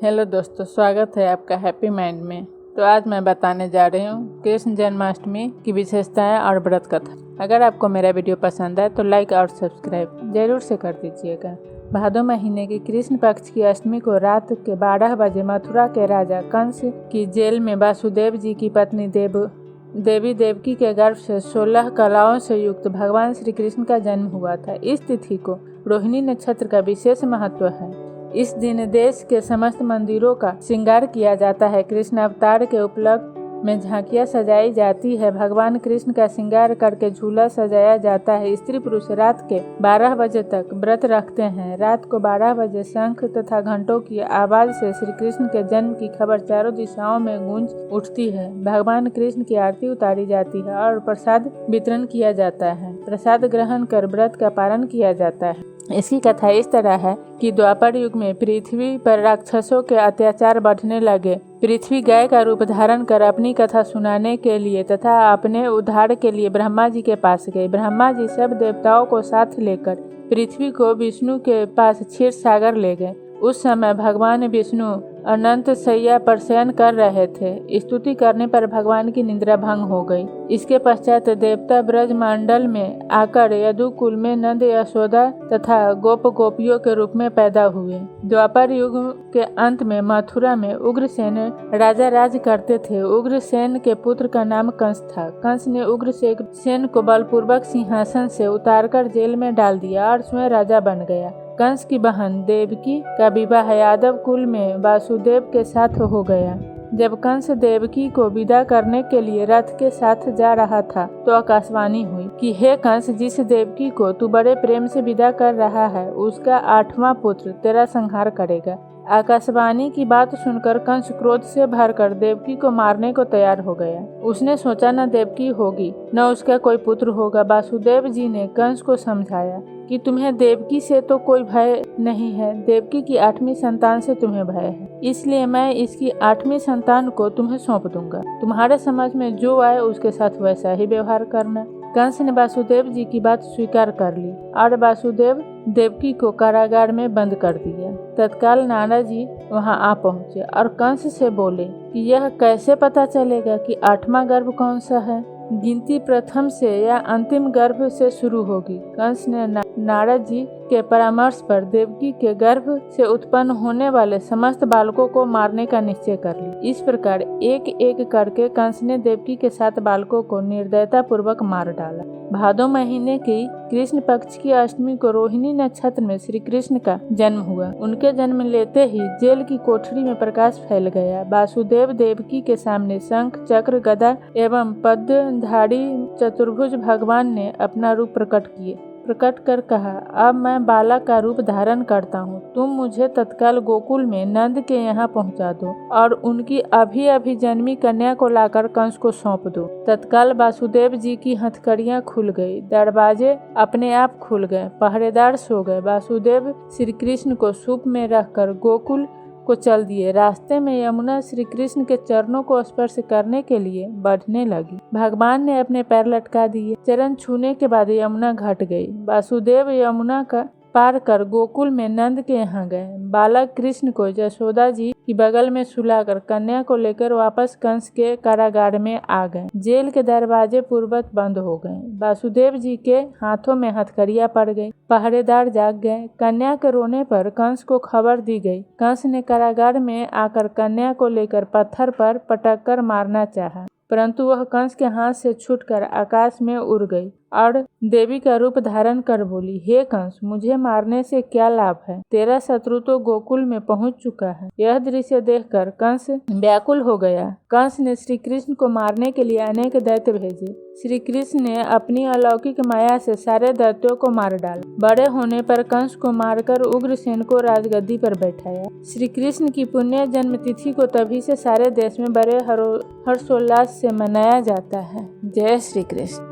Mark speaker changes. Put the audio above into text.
Speaker 1: Hello दोस्तों, स्वागत है आपका हैप्पी माइंड में। तो आज मैं बताने जा रही हूँ कृष्ण जन्माष्टमी की विशेषताएं और व्रत कथा। अगर आपको मेरा वीडियो पसंद आए तो लाइक और सब्सक्राइब जरूर से कर दीजिएगा। भादो महीने की कृष्ण पक्ष की अष्टमी को रात के 12 बजे मथुरा के राजा कंस की जेल में वासुदेव जी की पत्नी देवी देवकी के गर्भ से 16 कलाओं से युक्त भगवान श्री कृष्ण का जन्म हुआ था। इस तिथि को रोहिणी नक्षत्र का विशेष महत्व है। इस दिन देश के समस्त मंदिरों का श्रृंगार किया जाता है। कृष्ण अवतार के उपलक्ष्य में झांकियां सजाई जाती है। भगवान कृष्ण का श्रृंगार करके झूला सजाया जाता है। स्त्री पुरुष रात के 12 बजे तक व्रत रखते हैं। रात को 12 बजे शंख तथा घंटों की आवाज से श्री कृष्ण के जन्म की खबर चारों दिशाओं में गूंज उठती है। भगवान कृष्ण की आरती उतारी जाती है और प्रसाद वितरण किया जाता है। प्रसाद ग्रहण कर व्रत का पालन किया जाता है। इसकी कथा इस तरह है कि द्वापर युग में पृथ्वी पर राक्षसों के अत्याचार बढ़ने लगे। पृथ्वी गाय का रूप धारण कर अपनी कथा सुनाने के लिए तथा अपने उद्धार के लिए ब्रह्मा जी के पास गए। ब्रह्मा जी सब देवताओं को साथ लेकर पृथ्वी को विष्णु के पास क्षीर सागर ले गए। उस समय भगवान विष्णु अनंत शैया पर शयन कर रहे थे। स्तुति करने पर भगवान की निद्रा भंग हो गई। इसके पश्चात देवता ब्रज मंडल में आकर यदुकुल में नंद यशोदा तथा गोप गोपियों के रूप में पैदा हुए। द्वापर युग के अंत में मथुरा में उग्रसेन राजा राज करते थे। उग्रसेन के पुत्र का नाम कंस था। कंस ने उग्रसेन को बलपूर्वक सिंहासन से उतारकर जेल में डाल दिया और स्वयं राजा बन गया। कंस की बहन देवकी का विवाह यादव कुल में वासुदेव के साथ हो गया। जब कंस देवकी को विदा करने के लिए रथ के साथ जा रहा था तो आकाशवाणी हुई कि हे कंस, जिस देवकी को तू बड़े प्रेम से विदा कर रहा है उसका 8वां पुत्र तेरा संहार करेगा। आकाशवाणी की बात सुनकर कंस क्रोध से भरकर देवकी को मारने को तैयार हो गया। उसने सोचा न देवकी होगी न उसका कोई पुत्र होगा। वासुदेव जी ने कंस को समझाया कि तुम्हें देवकी से तो कोई भय नहीं है, देवकी की 8वीं संतान से तुम्हें भय है, इसलिए मैं इसकी 8वीं संतान को तुम्हें सौंप दूंगा। तुम्हारे समझ में जो आए उसके साथ वैसा ही व्यवहार करना। कंस ने वासुदेव जी की बात स्वीकार कर ली और वासुदेव देवकी को कारागार में बंद कर दिया। तत्काल नारद जी वहां आ पहुंचे और कंस से बोले कि यह कैसे पता चलेगा कि 8वां गर्भ कौन सा है? गिनती प्रथम से या अंतिम गर्भ से शुरू होगी। कंस ने नारद जी के परामर्श पर देवकी के गर्भ से उत्पन्न होने वाले समस्त बालकों को मारने का निश्चय कर लिया। इस प्रकार एक एक करके कंस ने देवकी के 7 बालकों को निर्दयता पूर्वक मार डाला। भादो महीने की कृष्ण पक्ष की अष्टमी को रोहिणी नक्षत्र में श्री कृष्ण का जन्म हुआ। उनके जन्म लेते ही जेल की कोठरी में प्रकाश फैल गया। वासुदेव देवकी के सामने शंख चक्र गदा एवं पद्मधारी चतुर्भुज भगवान ने अपना रूप प्रकट कर कहा, अब मैं बालक का रूप धारण करता हूँ। तुम मुझे तत्काल गोकुल में नंद के यहाँ पहुँचा दो और उनकी अभी अभी जन्मी कन्या को लाकर कंस को सौंप दो। तत्काल वासुदेव जी की हथकड़ियाँ खुल गई। दरवाजे अपने आप खुल गए। पहरेदार सो गए। वासुदेव श्री कृष्ण को सूप में रखकर गोकुल को चल दिए। रास्ते में यमुना श्री कृष्ण के चरणों को स्पर्श करने के लिए बढ़ने लगी। भगवान ने अपने पैर लटका दिए। चरण छूने के बाद यमुना घट गई। वासुदेव यमुना का पार कर गोकुल में नंद के यहाँ गए। बालक कृष्ण को यशोदा जी की बगल में सुलाकर कन्या को लेकर वापस कंस के कारागार में आ गए। जेल के दरवाजे पूर्वत बंद हो गए। वासुदेव जी के हाथों में हथकड़ियाँ पड़ गई। पहरेदार जाग गए। कन्या के रोने पर कंस को खबर दी गई। कंस ने कारागार में आकर कन्या को लेकर पत्थर पर पटक कर मारना चाहा, परंतु वह कंस के हाथ से छूटकर आकाश में उड़ गई और देवी का रूप धारण कर बोली, हे कंस, मुझे मारने से क्या लाभ है? तेरा शत्रु तो गोकुल में पहुंच चुका है। यह दृश्य देखकर कंस व्याकुल हो गया। कंस ने श्री कृष्ण को मारने के लिए अनेक दैत्य भेजे। श्री कृष्ण ने अपनी अलौकिक माया से सारे दैत्यों को मार डाला। बड़े होने पर कंस को मारकर उग्रसेन को राजगद्दी पर बैठाया। श्री कृष्ण की पुण्य जन्म तिथि को तभी से सारे देश में बड़े हर्षोल्लास से मनाया जाता है। जय श्री कृष्ण।